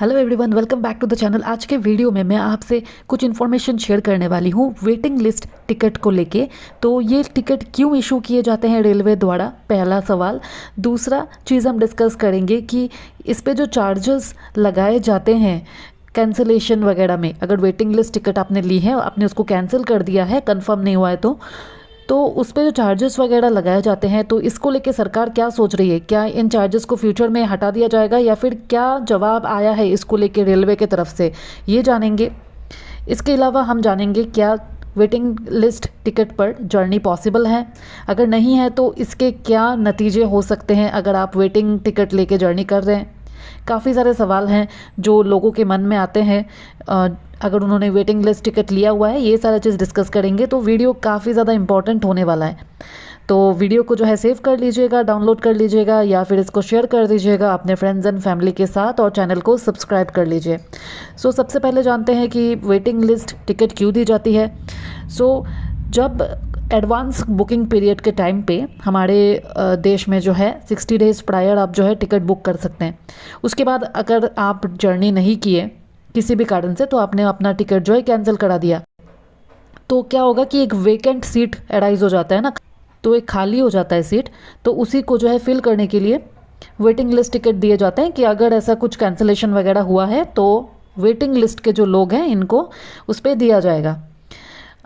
Hello everyone, welcome back to the channel. आज के video में मैं आपसे कुछ इन्फॉर्मेशन शेयर करने वाली हूँ वेटिंग लिस्ट टिकट को लेके। तो ये टिकट क्यों इशू किए जाते हैं रेलवे द्वारा, पहला सवाल। दूसरा चीज़ हम डिस्कस करेंगे कि इस पे जो चार्जेस लगाए जाते हैं कैंसिलेशन वगैरह में, अगर वेटिंग लिस्ट टिकट आपने ली है, आपने उसको कैंसिल कर दिया है, कंफर्म नहीं हुआ है तो उस पे जो चार्जेस वगैरह लगाए जाते हैं, तो इसको लेके सरकार क्या सोच रही है। क्या इन चार्जेस को फ्यूचर में हटा दिया जाएगा या फिर क्या जवाब आया है इसको लेके रेलवे की तरफ से, ये जानेंगे। इसके अलावा हम जानेंगे क्या वेटिंग लिस्ट टिकट पर जर्नी पॉसिबल है, अगर नहीं है तो इसके क्या नतीजे हो सकते हैं अगर आप वेटिंग टिकट लेके जर्नी कर रहे हैं। काफ़ी सारे सवाल हैं जो लोगों के मन में आते हैं अगर उन्होंने वेटिंग लिस्ट टिकट लिया हुआ है। ये सारा चीज़ डिस्कस करेंगे, तो वीडियो काफ़ी ज़्यादा इंपॉर्टेंट होने वाला है। तो वीडियो को जो है सेव कर लीजिएगा, डाउनलोड कर लीजिएगा या फिर इसको शेयर कर दीजिएगा अपने फ्रेंड्स एंड फैमिली के साथ, और चैनल को सब्सक्राइब कर लीजिए। सबसे पहले जानते हैं कि वेटिंग लिस्ट टिकट क्यों दी जाती है। जब एडवांस बुकिंग पीरियड के टाइम पे हमारे देश में जो है 60 डेज़ प्रायर आप जो है टिकट बुक कर सकते हैं। उसके बाद अगर आप जर्नी नहीं किए किसी भी कारण से, तो आपने अपना टिकट जो है कैंसिल करा दिया, तो क्या होगा कि एक वेकेंट सीट एराइज हो जाता है ना, तो एक खाली हो जाता है सीट। तो उसी को जो है फिल करने के लिए वेटिंग लिस्ट टिकट दिए जाते हैं कि अगर ऐसा कुछ कैंसिलेशन वगैरह हुआ है तो वेटिंग लिस्ट के जो लोग हैं इनको उस पर दिया जाएगा।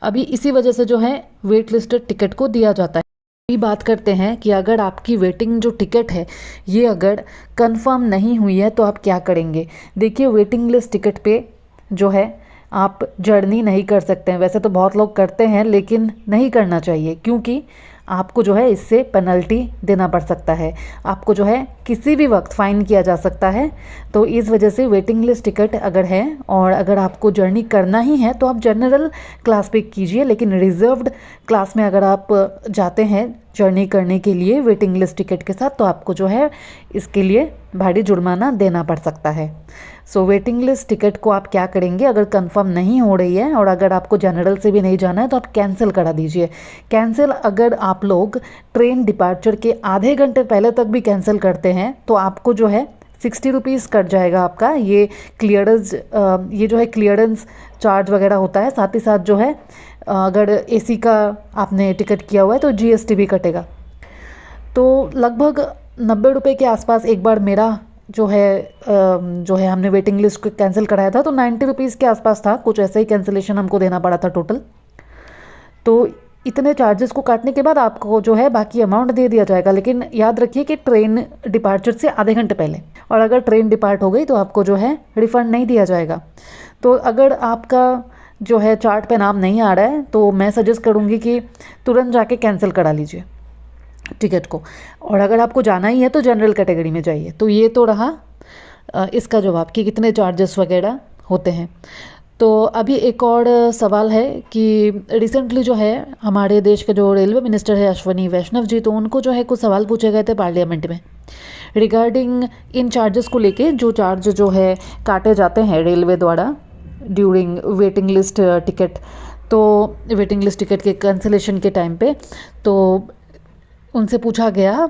अभी इसी वजह से जो है वेट लिस्टेड टिकट को दिया जाता है। अभी बात करते हैं कि अगर आपकी वेटिंग जो टिकट है ये अगर कंफर्म नहीं हुई है तो आप क्या करेंगे। देखिए, वेटिंग लिस्ट टिकट पे जो है आप जर्नी नहीं कर सकते हैं। वैसे तो बहुत लोग करते हैं लेकिन नहीं करना चाहिए, क्योंकि आपको जो है इससे पेनल्टी देना पड़ सकता है, आपको जो है किसी भी वक्त फ़ाइन किया जा सकता है। तो इस वजह से वेटिंग लिस्ट टिकट अगर है और अगर आपको जर्नी करना ही है तो आप जनरल क्लास पे कीजिए, लेकिन रिजर्व्ड क्लास में अगर आप जाते हैं जर्नी करने के लिए वेटिंग लिस्ट टिकट के साथ, तो आपको जो है इसके लिए भारी जुर्माना देना पड़ सकता है। वेटिंग लिस्ट टिकट को आप क्या करेंगे, अगर कंफर्म नहीं हो रही है और अगर आपको जनरल से भी नहीं जाना है तो आप कैंसिल करा दीजिए। कैंसिल अगर आप लोग ट्रेन डिपार्चर के आधे घंटे पहले तक भी कैंसिल करते हैं तो आपको जो है 60 रुपीज़ कट जाएगा आपका। ये क्लियरेंस चार्ज वगैरह होता है। साथ ही साथ जो है अगर एसी का आपने टिकट किया हुआ है तो जीएसटी भी कटेगा। तो लगभग 90 रुपये के आसपास एक बार मेरा जो है हमने वेटिंग लिस्ट को कैंसिल कराया था, तो 90 रुपीज़ के आसपास था, कुछ ऐसा ही कैंसिलेशन हमको देना पड़ा था टोटल। तो इतने चार्जेस को काटने के बाद आपको जो है बाकी अमाउंट दे दिया जाएगा। लेकिन याद रखिए कि ट्रेन डिपार्चर से आधे घंटे पहले, और अगर ट्रेन डिपार्ट हो गई तो आपको जो है रिफ़ंड नहीं दिया जाएगा। तो अगर आपका जो है चार्ट पे नाम नहीं आ रहा है तो मैं सजेस्ट करूँगी कि तुरंत जाके कैंसिल करा लीजिए टिकट को, और अगर आपको जाना ही है तो जनरल कैटेगरी में जाइए। तो ये तो रहा इसका जवाब कि कितने चार्जेस वगैरह होते हैं। तो अभी एक और सवाल है कि रिसेंटली जो है हमारे देश के जो रेलवे मिनिस्टर है अश्विनी वैष्णव जी, तो उनको जो है कुछ सवाल पूछे गए थे पार्लियामेंट में रिगार्डिंग इन चार्जेस को लेके, जो चार्ज जो है काटे जाते हैं रेलवे द्वारा ड्यूरिंग वेटिंग लिस्ट टिकट। तो वेटिंग लिस्ट टिकट के कैंसिलेशन के टाइम पे तो उनसे पूछा गया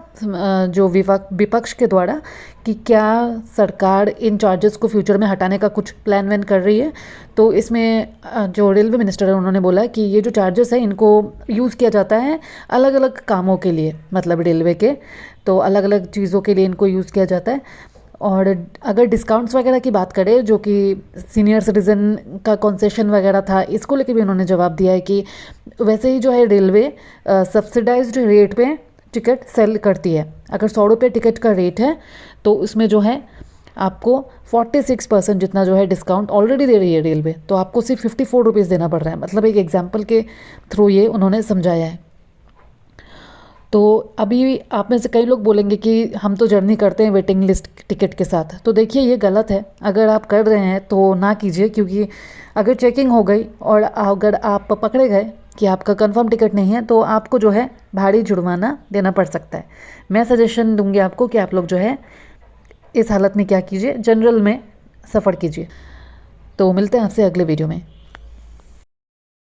जो विपक्ष के द्वारा कि क्या सरकार इन चार्जेस को फ्यूचर में हटाने का कुछ प्लान वैन कर रही है। तो इसमें जो रेलवे मिनिस्टर है उन्होंने बोला कि ये जो चार्जेस है इनको यूज़ किया जाता है अलग अलग कामों के लिए, मतलब रेलवे के तो अलग अलग चीज़ों के लिए इनको यूज़ किया जाता है। और अगर डिस्काउंट्स वगैरह की बात करें, जो कि सीनियर सिटीज़न का कंसेशन वगैरह था, इसको लेके भी उन्होंने जवाब दिया है कि वैसे ही जो है रेलवे सब्सिडाइज्ड रेट पे टिकट सेल करती है। अगर 100 रुपये टिकट का रेट है तो उसमें जो है आपको 46% जितना जो है डिस्काउंट ऑलरेडी दे रही है रेलवे, तो आपको सिर्फ 54 रुपीज़ देना पड़ रहा है। मतलब एक एग्जांपल के थ्रू ये उन्होंने समझाया है। तो अभी आप में से कई लोग बोलेंगे कि हम तो जर्नी करते हैं वेटिंग लिस्ट टिकट के साथ, तो देखिए ये गलत है। अगर आप कर रहे हैं तो ना कीजिए, क्योंकि अगर चेकिंग हो गई और अगर आप पकड़े गए कि आपका कंफर्म टिकट नहीं है तो आपको जो है भारी जुर्माना देना पड़ सकता है। मैं सजेशन दूंगी आपको कि आप लोग जो है इस हालत में क्या कीजिए, जनरल में सफ़र कीजिए। तो मिलते हैं आपसे अगले वीडियो में।